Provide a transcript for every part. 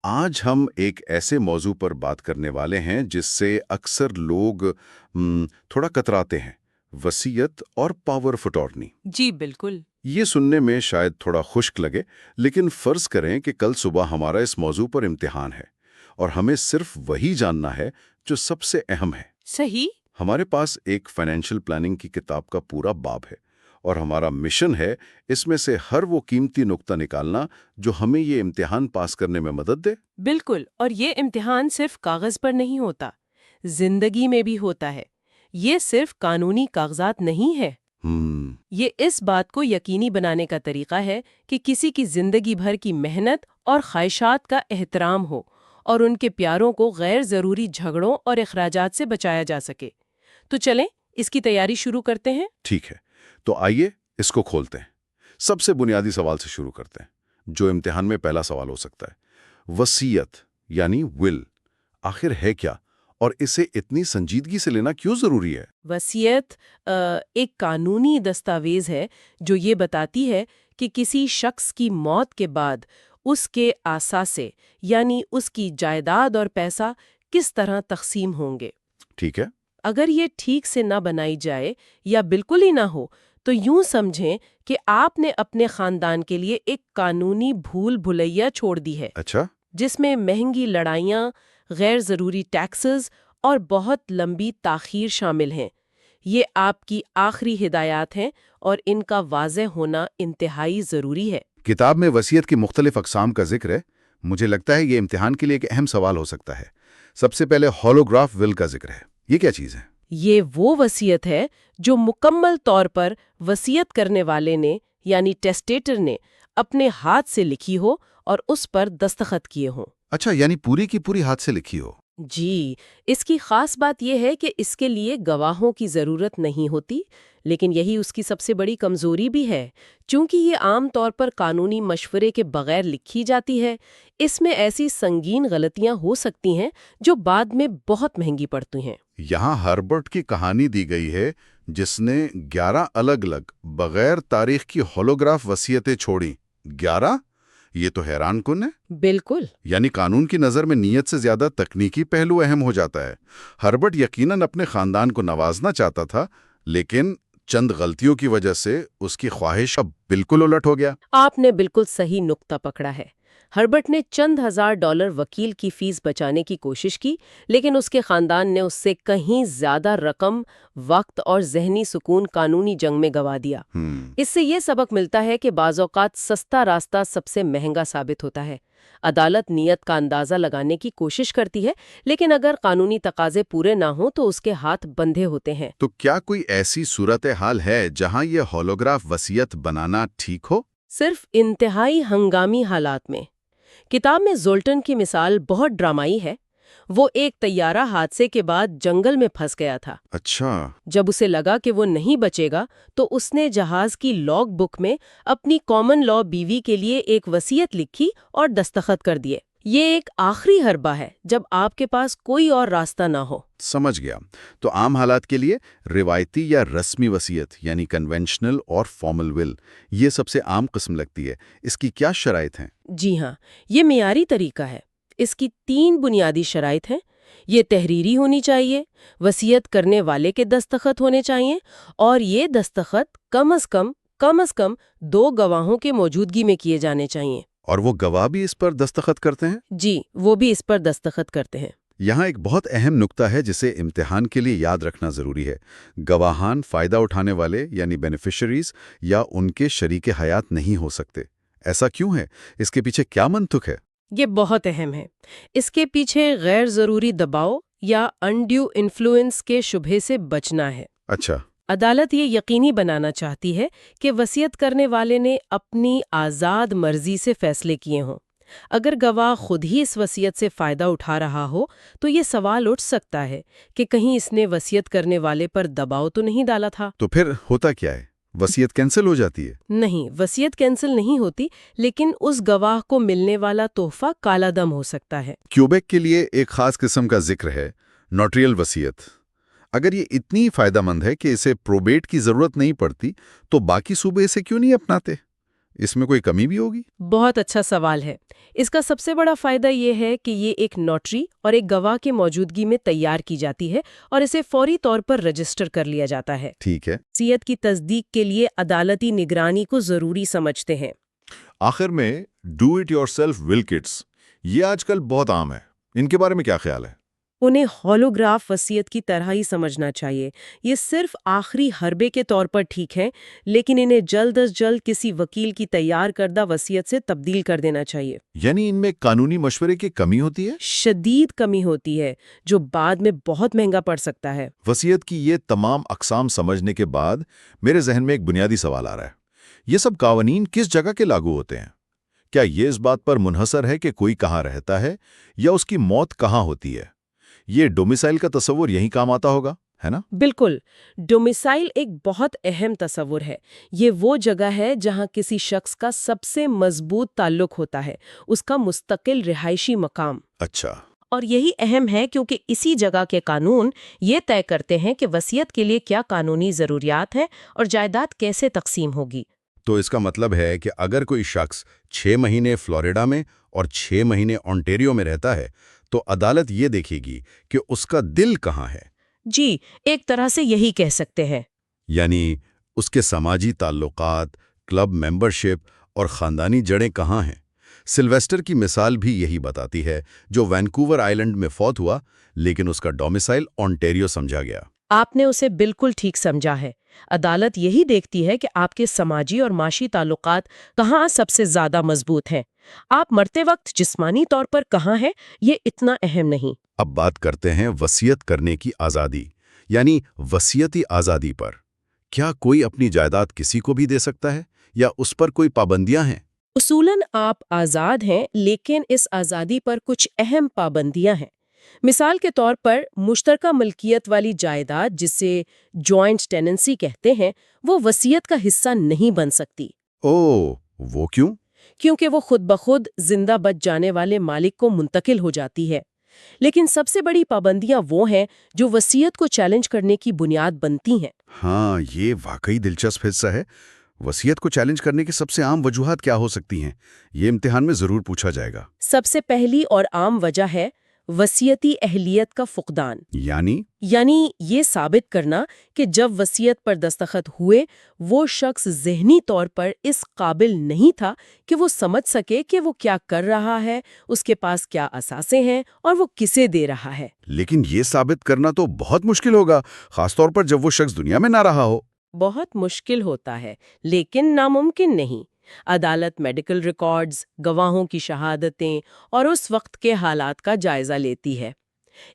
آج ہم ایک ایسے موضوع پر بات کرنے والے ہیں جس سے اکثر لوگ تھوڑا کتراتے ہیں: وصیت اور پاور آف اٹارنی۔ جی بالکل۔ یہ سننے میں شاید تھوڑا خشک لگے، لیکن فرض کریں کہ کل صبح ہمارا اس موضوع پر امتحان ہے اور ہمیں صرف وہی جاننا ہے جو سب سے اہم ہے۔ صحیح۔ ہمارے پاس ایک فائنینشیل پلاننگ کی کتاب کا پورا باب ہے اور ہمارا مشن ہے اس میں سے ہر وہ قیمتی نقطہ نکالنا جو ہمیں یہ امتحان پاس کرنے میں مدد دے۔ بالکل، اور یہ امتحان صرف کاغذ پر نہیں ہوتا، زندگی میں بھی ہوتا ہے۔ یہ صرف قانونی کاغذات نہیں ہے، یہ اس بات کو یقینی بنانے کا طریقہ ہے کہ کسی کی زندگی بھر کی محنت اور خواہشات کا احترام ہو اور ان کے پیاروں کو غیر ضروری جھگڑوں اور اخراجات سے بچایا جا سکے۔ تو چلیں اس کی تیاری شروع کرتے ہیں۔ ٹھیک ہے، تو آئیے اس کو کھولتے ہیں۔ سب سے بنیادی سوال سے شروع کرتے ہیں، جو امتحان میں پہلا سوال ہو سکتا ہے: وصیت یعنی ول آخر ہے کیا، اور اسے اتنی سنجیدگی سے لینا کیوں ضروری ہے؟ وصیت ایک قانونی دستاویز ہے جو یہ بتاتی ہے کہ کسی شخص کی موت کے بعد اس کے اثاثے یعنی اس کی جائیداد اور پیسہ کس طرح تقسیم ہوں گے۔ ٹھیک ہے۔ اگر یہ ٹھیک سے نہ بنائی جائے یا بالکل ہی نہ ہو تو یوں سمجھیں کہ آپ نے اپنے خاندان کے لیے ایک قانونی بھول بھلیا چھوڑ دی ہے، اچھا۔ جس میں مہنگی لڑائیاں، غیر ضروری ٹیکسز اور بہت لمبی تاخیر شامل ہیں۔ یہ آپ کی آخری ہدایات ہیں اور ان کا واضح ہونا انتہائی ضروری ہے۔ کتاب میں وصیت کی مختلف اقسام کا ذکر ہے۔ مجھے لگتا ہے یہ امتحان کے لیے ایک اہم سوال ہو سکتا ہے۔ سب سے پہلے ہولوگراف ول کا ذکر ہے، یہ کیا چیز ہے؟ یہ وہ وصیت ہے جو مکمل طور پر وصیت کرنے والے نے یعنی ٹیسٹیٹر نے اپنے ہاتھ سے لکھی ہو اور اس پر دستخط کیے ہوں۔ اچھا، یعنی پوری کی پوری ہاتھ سے لکھی ہو۔ جی، اس کی خاص بات یہ ہے کہ اس کے لیے گواہوں کی ضرورت نہیں ہوتی، لیکن یہی اس کی سب سے بڑی کمزوری بھی ہے۔ چونکہ یہ عام طور پر قانونی مشورے کے بغیر لکھی جاتی ہے، اس میں ایسی سنگین غلطیاں ہو سکتی ہیں جو بعد میں بہت مہنگی پڑتی ہیں۔ یہاں ہربرٹ کی کہانی دی گئی ہے جس نے 11 الگ الگ بغیر تاریخ کی ہولوگراف وصیتیں چھوڑیں۔ 11؟ یہ تو حیران کن ہے۔ بالکل۔ یعنی قانون کی نظر میں نیت سے زیادہ تکنیکی پہلو اہم ہو جاتا ہے۔ ہربرٹ یقیناً اپنے خاندان کو نوازنا چاہتا تھا، لیکن چند غلطیوں کی وجہ سے اس کی خواہش اب بالکل الٹ ہو گیا۔ آپ نے بالکل صحیح نقطہ پکڑا ہے۔ ہربرٹ نے چند $1000 وکیل کی فیس بچانے کی کوشش کی، لیکن اس کے خاندان نے اس سے کہیں زیادہ رقم، وقت اور ذہنی سکون قانونی جنگ میں گوا دیا۔ اس سے یہ سبق ملتا ہے کہ بعض اوقات سستا راستہ سب سے مہنگا ثابت ہوتا ہے۔ عدالت نیت کا اندازہ لگانے کی کوشش کرتی ہے، لیکن اگر قانونی تقاضے پورے نہ ہوں تو اس کے ہاتھ بندھے ہوتے ہیں۔ تو کیا کوئی ایسی صورتحال ہے جہاں یہ ہولوگراف وصیت بنانا ٹھیک ہو؟ صرف انتہائی ہنگامی حالات میں۔ کتاب میں زولٹن کی مثال بہت ڈرامائی ہے۔ وہ ایک طیارہ حادثے کے بعد جنگل میں پھنس گیا تھا۔ اچھا۔ جب اسے لگا کہ وہ نہیں بچے گا تو اس نے جہاز کی لاگ بک میں اپنی کامن لاء بیوی کے لیے ایک وصیت لکھی اور دستخط کر دیے۔ یہ ایک آخری حربہ ہے جب آپ کے پاس کوئی اور راستہ نہ ہو۔ سمجھ گیا۔ تو عام حالات کے لیے روایتی یا رسمی وصیت یعنی کنونشنل اور فارمل ول، یہ سب سے عام قسم لگتی ہے۔ اس کی کیا شرائط ہیں؟ جی ہاں، یہ معیاری طریقہ ہے۔ اس کی 3 بنیادی شرائط ہیں۔ یہ تحریری ہونی چاہیے، وصیت کرنے والے کے دستخط ہونے چاہیے، اور یہ دستخط کم از کم 2 گواہوں کے موجودگی میں کیے جانے چاہیے۔ اور وہ گواہ بھی اس پر دستخط کرتے ہیں؟ جی، وہ بھی اس پر دستخط کرتے ہیں۔ یہاں ایک بہت اہم نکتہ ہے جسے امتحان کے لیے یاد رکھنا ضروری ہے۔ گواہان فائدہ اٹھانے والے یعنی بینیفیشریز یا ان کے شریک حیات نہیں ہو سکتے۔ ایسا کیوں ہے؟ اس کے پیچھے کیا منطق ہے؟ یہ بہت اہم ہے۔ اس کے پیچھے غیر ضروری دباؤ یا انڈیو انفلوئنس کے شبہے سے بچنا ہے۔ اچھا۔ عدالت یہ یقینی بنانا چاہتی ہے کہ وصیت کرنے والے نے اپنی آزاد مرضی سے فیصلے کیے ہوں۔ اگر گواہ خود ہی اس وصیت سے فائدہ اٹھا رہا ہو تو یہ سوال اٹھ سکتا ہے کہ کہیں اس نے وصیت کرنے والے پر دباؤ تو نہیں ڈالا تھا۔ تو پھر ہوتا کیا ہے؟ وصیت کینسل ہو جاتی ہے؟ نہیں، وصیت کینسل نہیں ہوتی، لیکن اس گواہ کو ملنے والا تحفہ کالا دم ہو سکتا ہے۔ کیوبیک کے لیے ایک خاص قسم کا ذکر ہے، نوٹریل وصیت۔ اگر یہ اتنی فائدہ مند ہے کہ اسے پروبیٹ کی ضرورت نہیں پڑتی تو باقی صوبے اسے کیوں نہیں اپناتے؟ اس میں کوئی کمی بھی ہوگی؟ بہت اچھا سوال ہے۔ اس کا سب سے بڑا فائدہ یہ ہے کہ یہ ایک نوٹری اور ایک گواہ کی موجودگی میں تیار کی جاتی ہے اور اسے فوری طور پر رجسٹر کر لیا جاتا ہے۔ ٹھیک ہے۔ وصیت کی تصدیق کے لیے عدالتی نگرانی کو ضروری سمجھتے ہیں۔ آخر میں ڈو اٹ یور سیلف ول کٹس یہ آج کل بہت عام ہے، ان کے بارے میں کیا خیال ہے؟ انہیں ہولوگراف وصیت کی طرح ہی سمجھنا چاہیے۔ یہ صرف آخری حربے کے طور پر ٹھیک ہے، لیکن انہیں جلد از جلد کسی وکیل کی تیار کردہ وصیت سے تبدیل کر دینا چاہیے۔ یعنی ان میں قانونی مشورے کی کمی ہوتی ہے؟ شدید کمی ہوتی ہے، جو بعد میں بہت مہنگا پڑ سکتا ہے۔ وصیت کی یہ تمام اقسام سمجھنے کے بعد میرے ذہن میں ایک بنیادی سوال آ رہا ہے، یہ سب قوانین کس جگہ کے لاگو ہوتے ہیں؟ کیا یہ اس بات پر منحصر ہے کہ کوئی کہاں رہتا ہے یا اس کی موت کہاں ہوتی ہے؟ یہ ڈومیسائل کا تصور یہی کام آتا ہوگا، ہے نا؟ بالکل، ڈومیسائل ایک بہت اہم تصور ہے۔ یہ وہ جگہ ہے جہاں کسی شخص کا سب سے مضبوط تعلق ہوتا ہے، اس کا مستقل رہائشی مقام۔ اچھا، اور یہی اہم ہے کیونکہ اسی جگہ کے قانون یہ طے کرتے ہیں کہ وصیت کے لیے کیا قانونی ضروریات ہیں اور جائیداد کیسے تقسیم ہوگی۔ تو اس کا مطلب ہے کہ اگر کوئی شخص 6 مہینے فلوریڈا میں اور 6 مہینے اونٹیریو میں رہتا ہے تو عدالت یہ دیکھے گی کہ اس کا دل کہاں ہے۔ جی، ایک طرح سے یہی کہہ سکتے ہیں۔ یعنی اس کے سماجی تعلقات، کلب ممبرشپ اور خاندانی جڑیں کہاں ہیں۔ سلویسٹر کی مثال بھی یہی بتاتی ہے، جو وینکوور آئیلینڈ میں فوت ہوا لیکن اس کا ڈومیسائل اونٹیریو سمجھا گیا۔ آپ نے اسے بالکل ٹھیک سمجھا ہے۔ عدالت یہی دیکھتی ہے کہ آپ کے سماجی اور معاشی تعلقات کہاں سب سے زیادہ مضبوط ہیں۔ آپ مرتے وقت جسمانی طور پر کہاں ہیں، یہ اتنا اہم نہیں۔ اب بات کرتے ہیں وصیت کرنے کی آزادی، یعنی وصیتی آزادی پر۔ کیا کوئی اپنی جائیداد کسی کو بھی دے سکتا ہے یا اس پر کوئی پابندیاں ہیں؟ اصولاً آپ آزاد ہیں، لیکن اس آزادی پر کچھ اہم پابندیاں ہیں۔ مثال کے طور پر مشترکہ ملکیت والی جائیداد، جسے جوائنٹ ٹیننسی کہتے ہیں، وہ وصیت کا حصہ نہیں بن سکتی۔ اوہ، وہ کیوں؟ کیونکہ وہ خود بخود زندہ بچ جانے والے مالک کو منتقل ہو جاتی ہے۔ لیکن سب سے بڑی پابندیاں وہ ہیں جو وصیت کو چیلنج کرنے کی بنیاد بنتی ہیں۔ ہاں، یہ واقعی دلچسپ حصہ ہے۔ وصیت کو چیلنج کرنے کی سب سے عام وجوہات کیا ہو سکتی ہیں؟ یہ امتحان میں ضرور پوچھا جائے گا۔ سب سے پہلی اور عام وجہ ہے وصیتی اہلیت کا فقدان۔ یعنی یہ ثابت کرنا کہ جب وصیت پر دستخط ہوئے وہ شخص ذہنی طور پر اس قابل نہیں تھا کہ وہ سمجھ سکے کہ وہ کیا کر رہا ہے، اس کے پاس کیا اثاثے ہیں اور وہ کسے دے رہا ہے۔ لیکن یہ ثابت کرنا تو بہت مشکل ہوگا، خاص طور پر جب وہ شخص دنیا میں نہ رہا ہو۔ بہت مشکل ہوتا ہے، لیکن ناممکن نہیں۔ عدالت میڈیکل ریکارڈز، گواہوں کی شہادتیں اور اس وقت کے حالات کا جائزہ لیتی ہے۔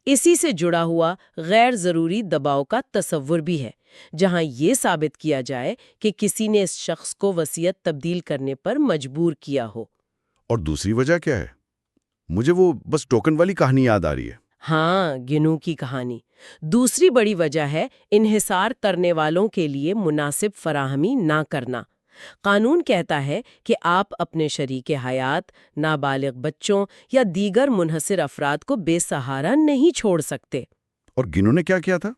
اسی سے جڑا ہوا غیر ضروری دباؤ کا تصور بھی ہے، جہاں یہ ثابت کیا جائے کہ کسی نے اس شخص کو وصیت تبدیل کرنے پر مجبور کیا ہو۔ اور دوسری وجہ کیا ہے؟ مجھے وہ بس ٹوکن والی کہانی یاد آ رہی ہے۔ ہاں، گنو کی کہانی۔ دوسری بڑی وجہ ہے انحصار کرنے والوں کے لیے مناسب فراہمی نہ کرنا۔ قانون کہتا ہے کہ آپ اپنے شریک حیات، نابالغ بچوں یا دیگر منحصر افراد کو بے سہارا نہیں چھوڑ سکتے۔ اور گنو نے کیا کیا تھا؟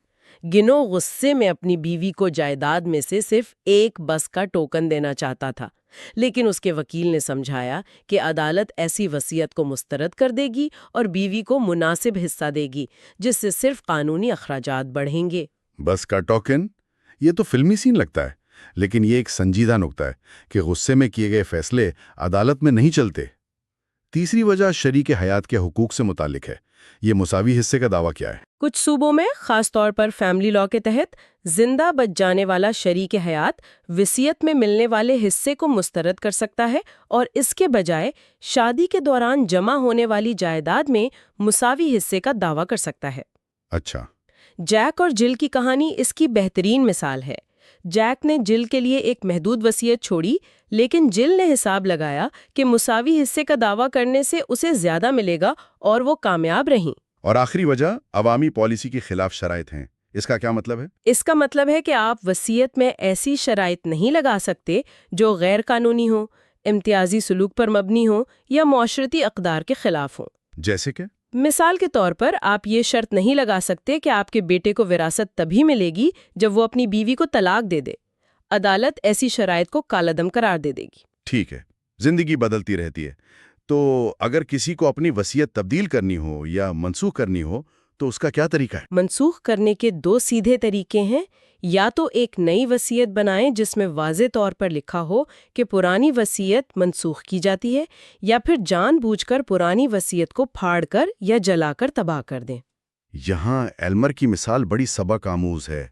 گنو غصے میں اپنی بیوی کو جائیداد میں سے صرف ایک بس کا ٹوکن دینا چاہتا تھا، لیکن اس کے وکیل نے سمجھایا کہ عدالت ایسی وصیت کو مسترد کر دے گی اور بیوی کو مناسب حصہ دے گی، جس سے صرف قانونی اخراجات بڑھیں گے۔ بس کا ٹوکن؟ یہ تو فلمی سین لگتا ہے، لیکن یہ ایک سنجیدہ نکتہ ہے کہ غصے میں کیے گئے فیصلے عدالت میں نہیں چلتے۔ تیسری وجہ شریک حیات کے حقوق سے متعلق ہے۔ یہ مساوی حصے کا دعویٰ کیا ہے؟ کچھ صوبوں میں، خاص طور پر فیملی لاء کے تحت، زندہ بچ جانے والا شریک حیات وصیت میں ملنے والے حصے کو مسترد کر سکتا ہے اور اس کے بجائے شادی کے دوران جمع ہونے والی جائیداد میں مساوی حصے کا دعویٰ کر سکتا ہے۔ اچھا۔ جیک اور جل کی کہانی اس کی بہترین مثال ہے۔ جیک نے جل کے لیے ایک محدود وصیت چھوڑی، لیکن جل نے حساب لگایا کہ مساوی حصے کا دعویٰ کرنے سے اسے زیادہ ملے گا اور وہ کامیاب رہیں۔ اور آخری وجہ عوامی پالیسی کے خلاف شرائط ہیں۔ اس کا کیا مطلب ہے؟ اس کا مطلب ہے کہ آپ وصیت میں ایسی شرائط نہیں لگا سکتے جو غیر قانونی ہوں، امتیازی سلوک پر مبنی ہوں یا معاشرتی اقدار کے خلاف ہوں۔ جیسے کہ؟ مثال کے طور پر آپ یہ شرط نہیں لگا سکتے کہ آپ کے بیٹے کو وراثت تبھی ملے گی جب وہ اپنی بیوی کو طلاق دے دے۔ عدالت ایسی شرائط کو کالعدم قرار دے گی۔ ٹھیک ہے، زندگی بدلتی رہتی ہے، تو اگر کسی کو اپنی وصیت تبدیل کرنی ہو یا منسوخ کرنی ہو تو اس کا کیا طریقہ ہے؟ منسوخ کرنے کے 2 سیدھے طریقے ہیں۔ یا تو ایک نئی وصیت بنائیں جس میں واضح طور پر لکھا ہو کہ پرانی وصیت منسوخ کی جاتی ہے، یا پھر جان بوجھ کر پرانی وصیت کو پھاڑ کر یا جلا کر تباہ کر دیں۔ یہاں ایلمر کی مثال بڑی سبق آموز ہے۔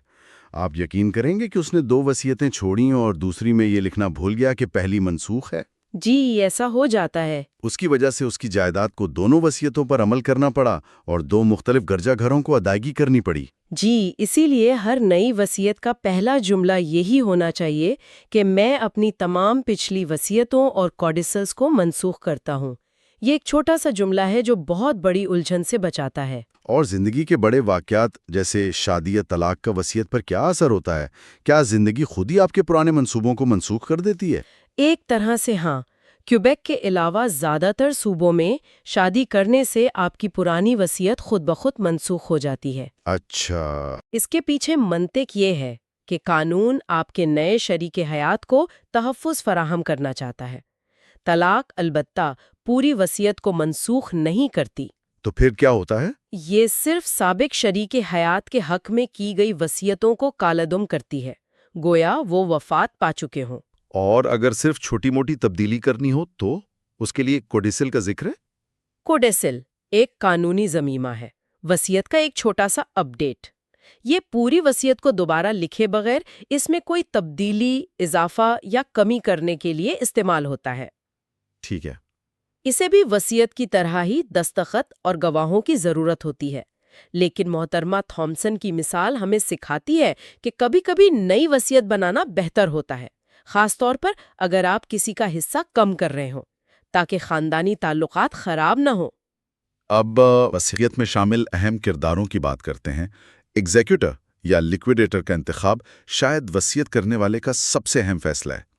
آپ یقین کریں گے کہ اس نے 2 وصیتیں چھوڑیں اور دوسری میں یہ لکھنا بھول گیا کہ پہلی منسوخ ہے۔ جی، ایسا ہو جاتا ہے۔ اس کی وجہ سے اس کی جائیداد کو دونوں وصیتوں پر عمل کرنا پڑا اور 2 مختلف گرجہ گھروں کو ادائیگی کرنی پڑی۔ جی، اسی لیے ہر نئی وصیت کا پہلا جملہ یہی ہونا چاہیے کہ میں اپنی تمام پچھلی وصیتوں اور کوڈیسلز کو منسوخ کرتا ہوں۔ یہ ایک چھوٹا سا جملہ ہے جو بہت بڑی الجھن سے بچاتا ہے۔ اور زندگی کے بڑے واقعات جیسے شادی یا طلاق کا وصیت پر کیا اثر ہوتا ہے؟ کیا زندگی خود ہی آپ کے پرانے منصوبوں کو منسوخ کر دیتی ہے؟ ایک طرح سے ہاں۔ کیوبیک کے علاوہ زیادہ تر صوبوں میں شادی کرنے سے آپ کی پرانی وصیت خود بخود منسوخ ہو جاتی ہے۔ اچھا، اس کے پیچھے منطق یہ ہے کہ قانون آپ کے نئے شریک حیات کو تحفظ فراہم کرنا چاہتا ہے۔ طلاق البتہ پوری وصیت کو منسوخ نہیں کرتی۔ تو پھر کیا ہوتا ہے؟ یہ صرف سابق شریک حیات کے حق میں کی گئی وصیتوں کو کالعدم کرتی ہے، گویا وہ وفات پا چکے ہوں۔ اور اگر صرف چھوٹی موٹی تبدیلی کرنی ہو تو اس کے لیے کوڈیسل کا ذکر ہے؟ کوڈیسل ایک قانونی ضمیمہ ہے، وصیت کا ایک چھوٹا سا اپ ڈیٹ۔ یہ پوری وصیت کو دوبارہ لکھے بغیر اس میں کوئی تبدیلی، اضافہ یا کمی کرنے کے لیے استعمال ہوتا ہے۔ ٹھیک ہے۔ اسے بھی وصیت کی طرح ہی دستخط اور گواہوں کی ضرورت ہوتی ہے، لیکن محترمہ تھامسن کی مثال ہمیں سکھاتی ہے کہ کبھی کبھی نئی وصیت بنانا بہتر ہوتا ہے، خاص طور پر اگر آپ کسی کا حصہ کم کر رہے ہوں تاکہ خاندانی تعلقات خراب نہ ہوں۔ اب وصیت میں شامل اہم کرداروں کی بات کرتے ہیں۔ ایگزیکیوٹر یا لیکویڈیٹر کا انتخاب شاید وصیت کرنے والے کا سب سے اہم فیصلہ ہے۔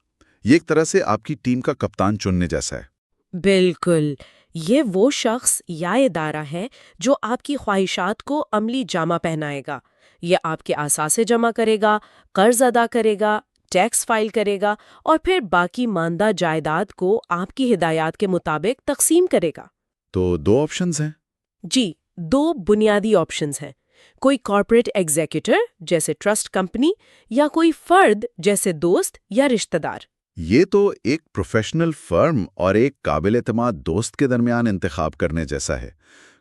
یہ ایک طرح سے آپ کی ٹیم کا کپتان چننے جیسا ہے۔ بالکل، یہ وہ شخص یا ادارہ ہے جو آپ کی خواہشات کو عملی جامہ پہنائے گا۔ یہ آپ کے اثاثے جمع کرے گا، قرض ادا کرے گا، ٹیکس فائل کرے گا اور پھر باقی ماندہ جائیداد کو آپ کی ہدایات کے مطابق تقسیم کرے گا۔ تو 2 آپشنز ہیں۔ جی، 2 بنیادی آپشنز ہیں، کوئی کارپوریٹ ایگزیکٹر جیسے ٹرسٹ کمپنی یا کوئی فرد جیسے دوست یا رشتہ دار۔ یہ تو ایک پروفیشنل فرم اور ایک قابل اعتماد دوست کے درمیان انتخاب کرنے جیسا ہے۔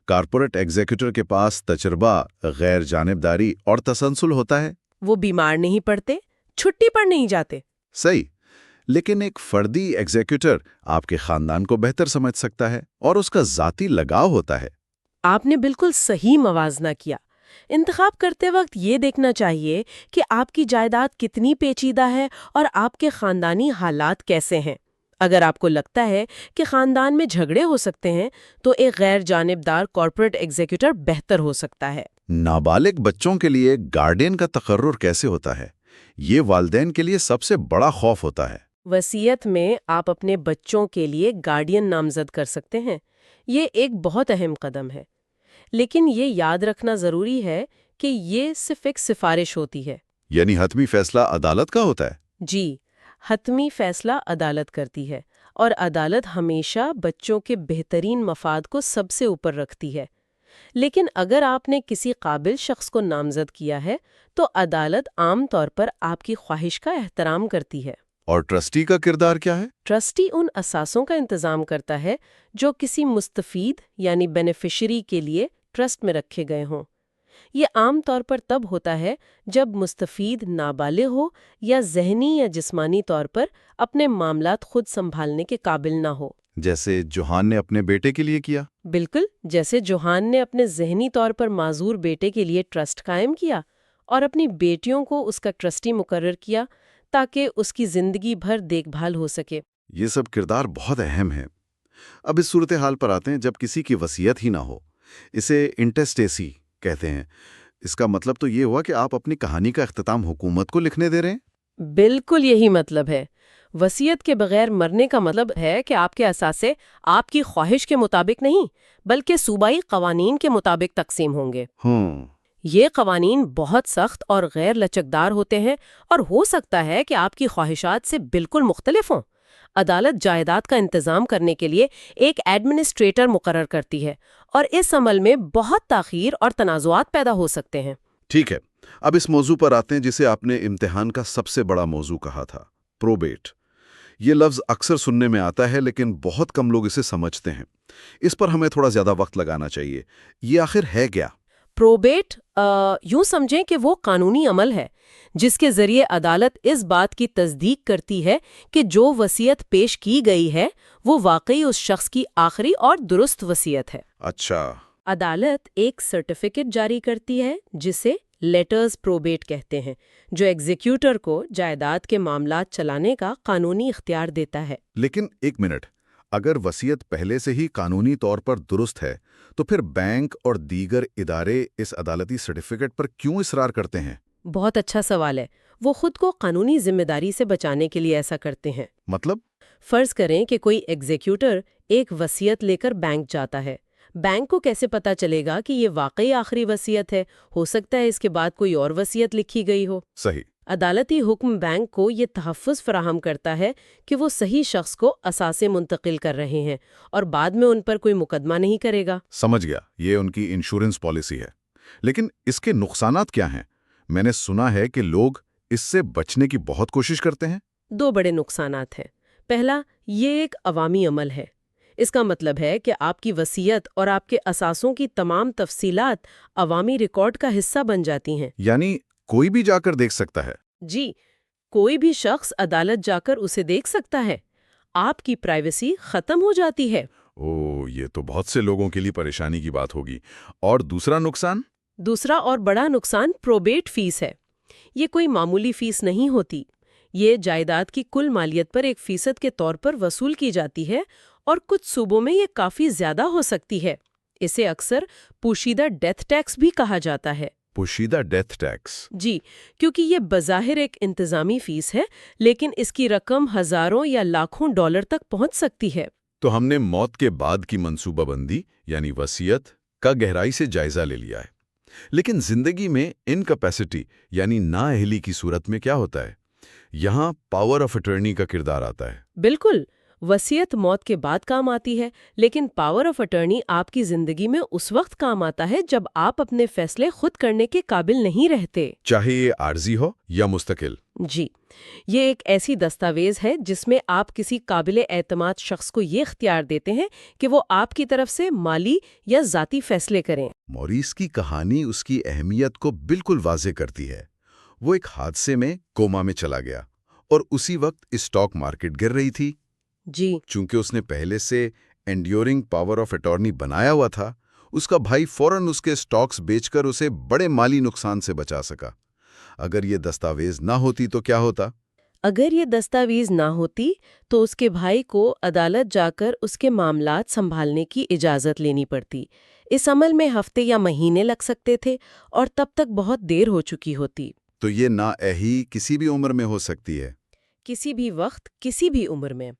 کارپوریٹ ایگزیکٹر کے پاس تجربہ، غیر جانبداری اور تسلسل ہوتا ہے۔ وہ بیمار نہیں پڑتے، چھٹی پر نہیں جاتے۔ صحیح، لیکن ایک فردی ایگزیکٹر آپ کے خاندان کو بہتر سمجھ سکتا ہے اور اس کا ذاتی لگاؤ ہوتا ہے۔ آپ نے بالکل صحیح موازنہ کیا۔ انتخاب کرتے وقت یہ دیکھنا چاہیے کہ آپ کی جائیداد کتنی پیچیدہ ہے اور آپ کے خاندانی حالات کیسے ہیں۔ اگر آپ کو لگتا ہے کہ خاندان میں جھگڑے ہو سکتے ہیں تو ایک غیر جانبدار کارپوریٹ ایگزیکٹر بہتر ہو سکتا ہے۔ نابالغ بچوں کے لیے گارڈین کا تقرر کیسے ہوتا ہے؟ یہ والدین کے لیے سب سے بڑا خوف ہوتا ہے۔ وصیت میں آپ اپنے بچوں کے لیے گارڈین نامزد کر سکتے ہیں۔ یہ ایک بہت اہم قدم ہے، لیکن یہ یاد رکھنا ضروری ہے کہ یہ صرف ایک سفارش ہوتی ہے۔ یعنی حتمی فیصلہ عدالت کا ہوتا ہے؟ جی، حتمی فیصلہ عدالت کرتی ہے، اور عدالت ہمیشہ بچوں کے بہترین مفاد کو سب سے اوپر رکھتی ہے۔ لیکن اگر آپ نے کسی قابل شخص کو نامزد کیا ہے تو عدالت عام طور پر آپ کی خواہش کا احترام کرتی ہے۔ اور ٹرسٹی کا کردار کیا ہے؟ ٹرسٹی ان اثاثوں کا انتظام کرتا ہے جو کسی مستفید یعنی بینیفیشری کے لیے ٹرسٹ میں رکھے گئے ہوں۔ یہ عام طور پر تب ہوتا ہے جب مستفید نابالغ ہو یا ذہنی یا جسمانی طور پر اپنے معاملات خود سنبھالنے کے قابل نہ ہو۔ جیسے جوہان نے اپنے بیٹے کے لیے کیا۔ بالکل، جیسے جوہان نے اپنے ذہنی طور پر معذور بیٹے کے لیے ٹرسٹ قائم کیا اور اپنی بیٹیوں کو اس کا ٹرسٹی مقرر کیا تاکہ اس کی زندگی بھر دیکھ بھال ہو سکے۔ یہ سب کردار بہت اہم ہیں۔ اب اس صورتحال پر آتے ہیں جب کسی کی وصیت ہی نہ ہو۔ اسے انٹیسٹیسی کہتے ہیں۔ اس کا مطلب تو یہ ہوا کہ آپ اپنی کہانی کا اختتام حکومت کو لکھنے دے رہے ہیں؟ بالکل یہی مطلب ہے۔ وصیت کے بغیر مرنے کا مطلب ہے کہ آپ کے اثاثے آپ کی خواہش کے مطابق نہیں بلکہ صوبائی قوانین کے مطابق تقسیم ہوں گے۔ یہ قوانین بہت سخت اور غیر لچکدار ہوتے ہیں اور ہو سکتا ہے کہ آپ کی خواہشات سے بالکل مختلف ہوں۔ عدالت جائیداد کا انتظام کرنے کے لیے ایک ایڈمنسٹریٹر مقرر کرتی ہے اور اس عمل میں بہت تاخیر اور تنازعات پیدا ہو سکتے ہیں۔ ٹھیک ہے، اب اس موضوع پر آتے ہیں جسے آپ نے امتحان کا سب سے بڑا موضوع کہا تھا، پروبیٹ۔ یہ لفظ اکثر سننے میں آتا ہے لیکن بہت کم لوگ اسے سمجھتے ہیں۔ اس پر ہمیں تھوڑا زیادہ وقت لگانا چاہیے۔ یہ آخر ہے کیا؟ پروبیٹ یوں سمجھیں کہ وہ قانونی عمل ہے جس کے ذریعے عدالت اس بات کی تصدیق کرتی ہے کہ جو وصیت پیش کی گئی ہے وہ واقعی اس شخص کی آخری اور درست وصیت ہے۔ اچھا، عدالت ایک سرٹیفکیٹ جاری کرتی ہے جسے لیٹرز پروبیٹ کہتے ہیں، جو ایگزیکیوٹر کو جائیداد کے معاملات چلانے کا قانونی اختیار دیتا ہے۔ لیکن ایک منٹ، اگر وصیت پہلے سے ہی قانونی طور پر درست ہے تو پھر بینک اور دیگر ادارے اس عدالتی سرٹیفکیٹ پر کیوں اصرار کرتے ہیں؟ بہت اچھا سوال ہے۔ وہ خود کو قانونی ذمہ داری سے بچانے کے لیے ایسا کرتے ہیں۔ مطلب؟ فرض کریں کہ کوئی ایگزیکیوٹر ایک وصیت لے کر بینک جاتا ہے۔ بینک کو کیسے پتا چلے گا کہ یہ واقعی آخری وصیت ہے؟ ہو سکتا ہے اس کے بعد کوئی اور وصیت لکھی گئی ہو۔ صحیح۔ عدالتی حکم بینک کو یہ تحفظ فراہم کرتا ہے کہ وہ صحیح شخص کو اثاثے منتقل کر رہے ہیں اور بعد میں ان پر کوئی مقدمہ نہیں کرے گا۔ سمجھ گیا، یہ ان کی انشورنس پالیسی ہے۔ لیکن اس کے نقصانات کیا ہیں؟ میں نے سنا ہے کہ لوگ اس سے بچنے کی بہت کوشش کرتے ہیں۔ دو بڑے نقصانات ہیں۔ پہلا، یہ ایک عوامی عمل ہے۔ اس کا مطلب ہے کہ آپ کی وصیت اور آپ کے اثاثوں کی تمام تفصیلات عوامی ریکارڈ کا حصہ بن جاتی ہیں۔ یعنی کوئی بھی جا کر دیکھ سکتا ہے؟ جی، کوئی بھی شخص عدالت جا کر اسے دیکھ سکتا ہے۔ آپ کی پرائیویسی ختم ہو جاتی ہے۔ یہ تو بہت سے لوگوں کے لیے پریشانی کی بات ہوگی۔ اور دوسرا نقصان؟ دوسرا اور بڑا نقصان پروبیٹ فیس ہے۔ یہ کوئی معمولی فیس نہیں ہوتی۔ یہ جائیداد کی کل مالیت پر 1% کے طور پر وصول کی جاتی ہے اور کچھ صوبوں میں یہ کافی زیادہ ہو سکتی ہے۔ اسے اکثر پوشیدہ ڈیتھ ٹیکس بھی کہا جاتا ہے۔ پوشیدہ ڈیتھ ٹیکس؟ جی، کیونکہ یہ بظاہر ایک انتظامی فیس ہے لیکن اس کی رقم ہزاروں یا لاکھوں ڈالر تک پہنچ سکتی ہے۔ تو ہم نے موت کے بعد کی منصوبہ بندی یعنی وصیت کا گہرائی سے جائزہ لے لیا ہے، لیکن زندگی میں انکیپیسٹی یعنی نااہلی کی صورت میں کیا ہوتا ہے؟ یہاں پاور آف اٹرنی کا کردار آتا ہے۔ بالکل، وصیت موت کے بعد کام آتی ہے لیکن پاور آف اٹرنی آپ کی زندگی میں اس وقت کام آتا ہے جب آپ اپنے فیصلے خود کرنے کے قابل نہیں رہتے، چاہے یہ عارضی ہو یا مستقل۔ جی، یہ ایک ایسی دستاویز ہے جس میں آپ کسی قابل اعتماد شخص کو یہ اختیار دیتے ہیں کہ وہ آپ کی طرف سے مالی یا ذاتی فیصلے کریں۔ موریس کی کہانی اس کی اہمیت کو بالکل واضح کرتی ہے۔ وہ ایک حادثے میں کوما میں چلا گیا اور اسی وقت اسٹاک مارکیٹ گر رہی تھی۔ جی، چونکہ اس نے پہلے سے انڈیورنگ پاور آف اٹارنی بنایا ہوا تھا، اس کا بھائی فوراً اس کے سٹاکس بیچ کر اسے بڑے مالی نقصان سے بچا سکا۔ اگر یہ دستاویز نہ ہوتی تو کیا ہوتا؟ اگر یہ دستاویز نہ ہوتی تو اس کے بھائی کو عدالت جا کر اس کے معاملات سنبھالنے کی اجازت لینی پڑتی۔ اس عمل میں ہفتے یا مہینے لگ سکتے تھے اور تب تک بہت دیر ہو چکی ہوتی۔ تو یہ نااہلی کسی بھی عمر میں ہو سکتی ہے؟ کسی بھی وقت، کسی بھی عمر میں،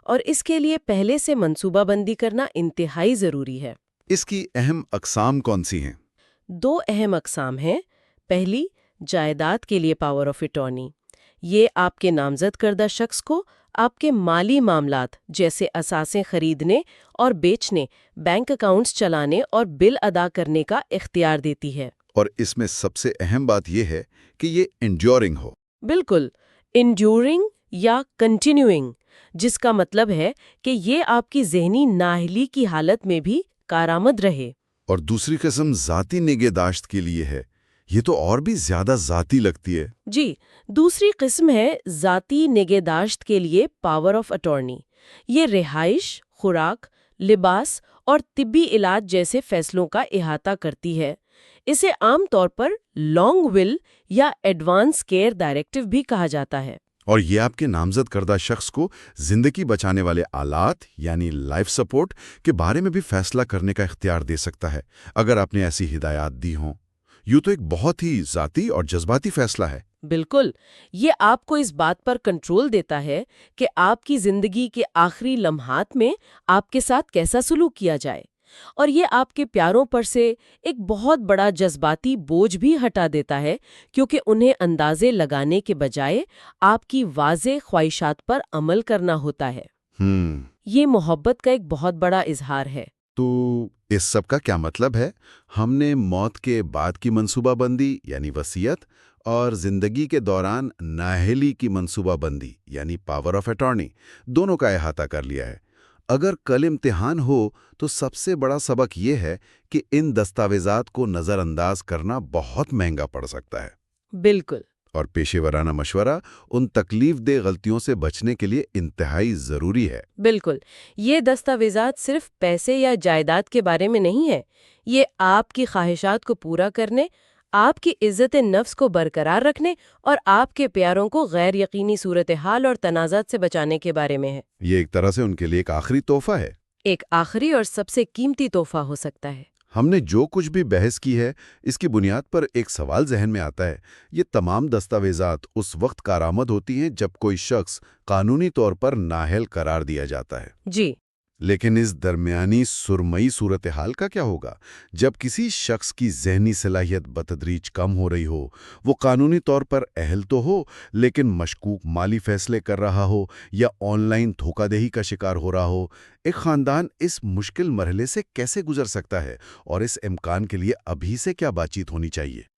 اور اس کے لیے پہلے سے منصوبہ بندی کرنا انتہائی ضروری ہے۔ اس کی اہم اقسام کون سی ہیں؟ دو اہم اقسام ہیں۔ پہلی، جائیداد کے لیے پاور آف اٹارنی۔ یہ آپ کے نامزد کردہ شخص کو آپ کے مالی معاملات جیسے اثاثے خریدنے اور بیچنے، بینک اکاؤنٹس چلانے اور بل ادا کرنے کا اختیار دیتی ہے۔ اور اس میں سب سے اہم بات یہ ہے کہ یہ انڈیورنگ ہو۔ بالکل، انڈیورنگ یا کنٹینیوئنگ، جس کا مطلب ہے کہ یہ آپ کی ذہنی نااہلی کی حالت میں بھی کارآمد رہے۔ اور دوسری قسم ذاتی نگہداشت کے لیے ہے۔ یہ تو اور بھی زیادہ ذاتی لگتی ہے۔ جی، دوسری قسم ہے ذاتی نگہداشت کے لیے پاور آف اٹارنی۔ یہ رہائش، خوراک، لباس اور طبی علاج جیسے فیصلوں کا احاطہ کرتی ہے۔ اسے عام طور پر لانگ ول یا ایڈوانس کیئر ڈائریکٹیو بھی کہا جاتا ہے۔ اور یہ آپ کے نامزد کردہ شخص کو زندگی بچانے والے آلات یعنی لائف سپورٹ کے بارے میں بھی فیصلہ کرنے کا اختیار دے سکتا ہے اگر آپ نے ایسی ہدایات دی ہوں۔ یوں تو ایک بہت ہی ذاتی اور جذباتی فیصلہ ہے۔ بالکل، یہ آپ کو اس بات پر کنٹرول دیتا ہے کہ آپ کی زندگی کے آخری لمحات میں آپ کے ساتھ کیسا سلوک کیا جائے۔ اور یہ آپ کے پیاروں پر سے ایک بہت بڑا جذباتی بوجھ بھی ہٹا دیتا ہے، کیونکہ انہیں اندازے لگانے کے بجائے آپ کی واضح خواہشات پر عمل کرنا ہوتا ہے۔ یہ محبت کا ایک بہت بڑا اظہار ہے۔ تو اس سب کا کیا مطلب ہے؟ ہم نے موت کے بعد کی منصوبہ بندی یعنی وصیت اور زندگی کے دوران نااہلی کی منصوبہ بندی یعنی پاور آف اٹارنی دونوں کا احاطہ کر لیا ہے۔ اگر کل امتحان ہو تو سب سے بڑا سبق یہ ہے کہ ان دستاویزات کو نظر انداز کرنا بہت مہنگا پڑ سکتا ہے۔ بالکل۔ اور پیشے ورانہ مشورہ ان تکلیف دہ غلطیوں سے بچنے کے لیے انتہائی ضروری ہے۔ بالکل، یہ دستاویزات صرف پیسے یا جائیداد کے بارے میں نہیں ہے، یہ آپ کی خواہشات کو پورا کرنے، آپ کی عزت نفس کو برقرار رکھنے اور آپ کے پیاروں کو غیر یقینی صورتحال اور تنازعات سے بچانے کے بارے میں ہے۔ یہ ایک طرح سے ان کے لیے ایک آخری تحفہ ہے۔ ایک آخری اور سب سے قیمتی تحفہ ہو سکتا ہے۔ ہم نے جو کچھ بھی بحث کی ہے اس کی بنیاد پر ایک سوال ذہن میں آتا ہے، یہ تمام دستاویزات اس وقت کارآمد ہوتی ہیں جب کوئی شخص قانونی طور پر نااہل قرار دیا جاتا ہے۔ جی۔ لیکن اس درمیانی سرمئی صورتحال کا کیا ہوگا؟ جب کسی شخص کی ذہنی صلاحیت بتدریج کم ہو رہی ہو، وہ قانونی طور پر اہل تو ہو لیکن مشکوک مالی فیصلے کر رہا ہو یا آن لائن دھوکہ دہی کا شکار ہو رہا ہو، ایک خاندان اس مشکل مرحلے سے کیسے گزر سکتا ہے اور اس امکان کے لیے ابھی سے کیا بات چیت ہونی چاہیے؟